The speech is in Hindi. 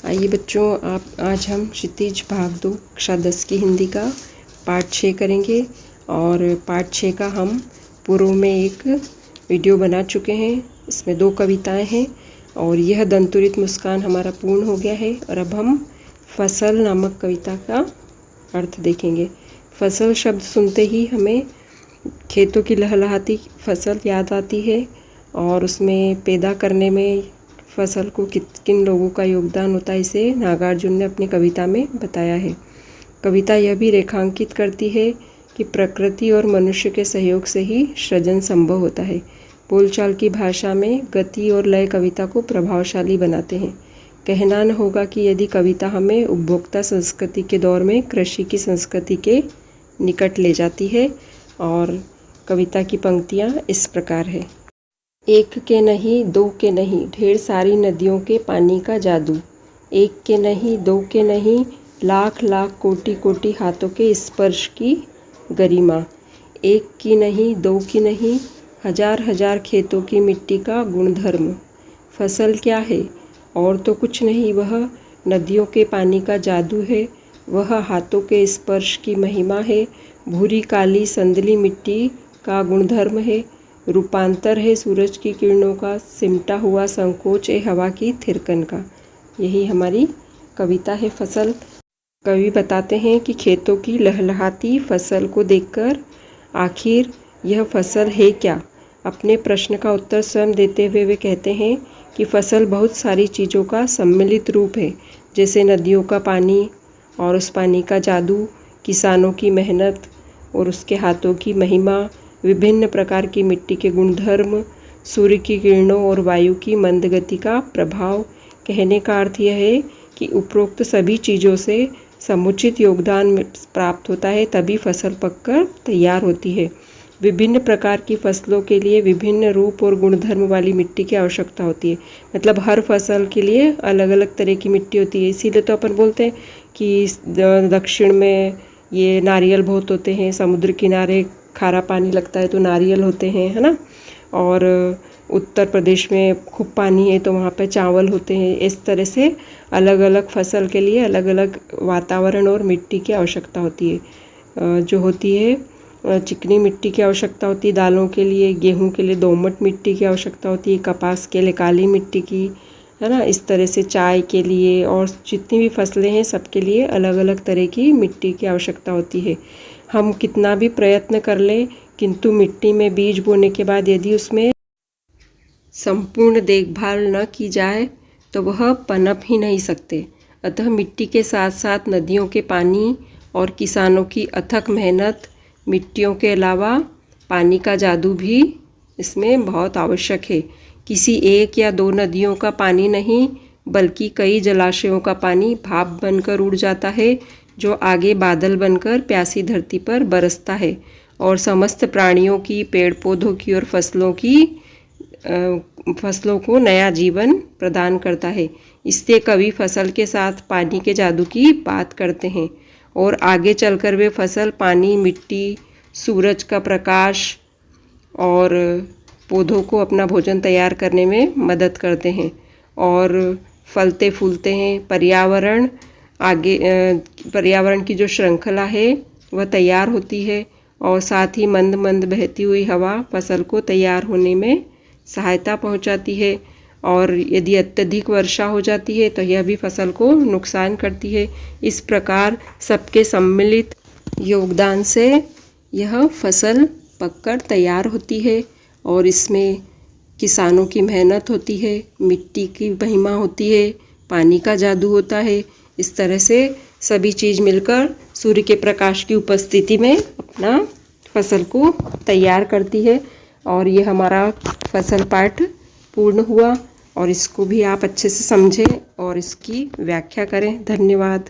आइए बच्चों, आज हम क्षितिज भाग 2 कक्षा 10 की हिंदी का पाठ 6 करेंगे। और पाठ 6 का हम पूर्व में एक वीडियो बना चुके हैं। इसमें 2 कविताएं हैं और यह दंतुरित मुस्कान हमारा पूर्ण हो गया है। और अब हम फसल नामक कविता का अर्थ देखेंगे। फसल शब्द सुनते ही हमें खेतों की लहलहाती फसल याद आती है और उसमें पैदा करने में फसल को किन लोगों का योगदान होता है, इसे नागार्जुन ने अपनी कविता में बताया है। कविता यह भी रेखांकित करती है कि प्रकृति और मनुष्य के सहयोग से ही सृजन संभव होता है। बोलचाल की भाषा में गति और लय कविता को प्रभावशाली बनाते हैं। कहना न होगा कि यदि कविता हमें उपभोक्ता संस्कृति के दौर में कृषि की संस्कृति के निकट ले जाती है। और कविता की पंक्तियाँ इस प्रकार है। एक के नहीं, दो के नहीं, ढेर सारी नदियों के पानी का जादू। एक के नहीं, दो के नहीं, लाख लाख कोटि कोटि हाथों के स्पर्श की गरिमा। एक की नहीं, दो की नहीं, हजार हजार खेतों की मिट्टी का गुणधर्म। फसल क्या है? और तो कुछ नहीं, वह नदियों के पानी का जादू है। वह हाथों के स्पर्श की महिमा है। भूरी काली संदली मिट्टी का गुणधर्म है। रूपांतर है सूरज की किरणों का, सिमटा हुआ संकोच है हवा की थिरकन का। यही हमारी कविता है फसल। कवि बताते हैं कि खेतों की लहलहाती फसल को देखकर आखिर यह फसल है क्या। अपने प्रश्न का उत्तर स्वयं देते हुए वे कहते हैं कि फसल बहुत सारी चीज़ों का सम्मिलित रूप है, जैसे नदियों का पानी और उस पानी का जादू, किसानों की मेहनत और उसके हाथों की महिमा, विभिन्न प्रकार की मिट्टी के गुणधर्म, सूर्य की किरणों और वायु की मंद गति का प्रभाव। कहने का अर्थ यह है कि उपरोक्त सभी चीज़ों से समुचित योगदान प्राप्त होता है, तभी फसल पककर तैयार होती है। विभिन्न प्रकार की फसलों के लिए विभिन्न रूप और गुणधर्म वाली मिट्टी की आवश्यकता होती है। मतलब हर फसल के लिए अलग अलग तरह की मिट्टी होती है। इसीलिए तो अपन बोलते हैं कि दक्षिण में ये नारियल बहुत होते हैं, समुद्र किनारे खारा पानी लगता है तो नारियल होते हैं, है ना। और उत्तर प्रदेश में खूब पानी है तो वहाँ पे चावल होते हैं। इस तरह से अलग अलग फसल के लिए अलग अलग वातावरण और मिट्टी की आवश्यकता होती है। जो होती है चिकनी मिट्टी की आवश्यकता होती है दालों के लिए, गेहूं के लिए दोमट मिट्टी की आवश्यकता होती है, कपास के लिए काली मिट्टी की, है ना। इस तरह से चाय के लिए और जितनी भी फसलें हैं सबके लिए अलग अलग तरह की मिट्टी की आवश्यकता होती है। हम कितना भी प्रयत्न कर लें, किंतु मिट्टी में बीज बोने के बाद यदि उसमें संपूर्ण देखभाल न की जाए तो वह पनप ही नहीं सकते। अतः मिट्टी के साथ साथ नदियों के पानी और किसानों की अथक मेहनत, मिट्टियों के अलावा पानी का जादू भी इसमें बहुत आवश्यक है। किसी एक या दो नदियों का पानी नहीं, बल्कि कई जलाशयों का पानी भाप बनकर उड़ जाता है, जो आगे बादल बनकर प्यासी धरती पर बरसता है और समस्त प्राणियों की, पेड़ पौधों की और फसलों को नया जीवन प्रदान करता है। इससे कवि फसल के साथ पानी के जादू की बात करते हैं और आगे चलकर वे फसल, पानी, मिट्टी, सूरज का प्रकाश और पौधों को अपना भोजन तैयार करने में मदद करते हैं और फलते फूलते हैं। पर्यावरण की जो श्रृंखला है वह तैयार होती है और साथ ही मंद मंद बहती हुई हवा फसल को तैयार होने में सहायता पहुंचाती है। और यदि अत्यधिक वर्षा हो जाती है तो यह भी फसल को नुकसान करती है। इस प्रकार सबके सम्मिलित योगदान से यह फसल पककर तैयार होती है और इसमें किसानों की मेहनत होती है, मिट्टी की महिमा होती है, पानी का जादू होता है। इस तरह से सभी चीज़ मिलकर सूर्य के प्रकाश की उपस्थिति में अपना फसल को तैयार करती है। और ये हमारा फसल पाठ पूर्ण हुआ और इसको भी आप अच्छे से समझें और इसकी व्याख्या करें। धन्यवाद।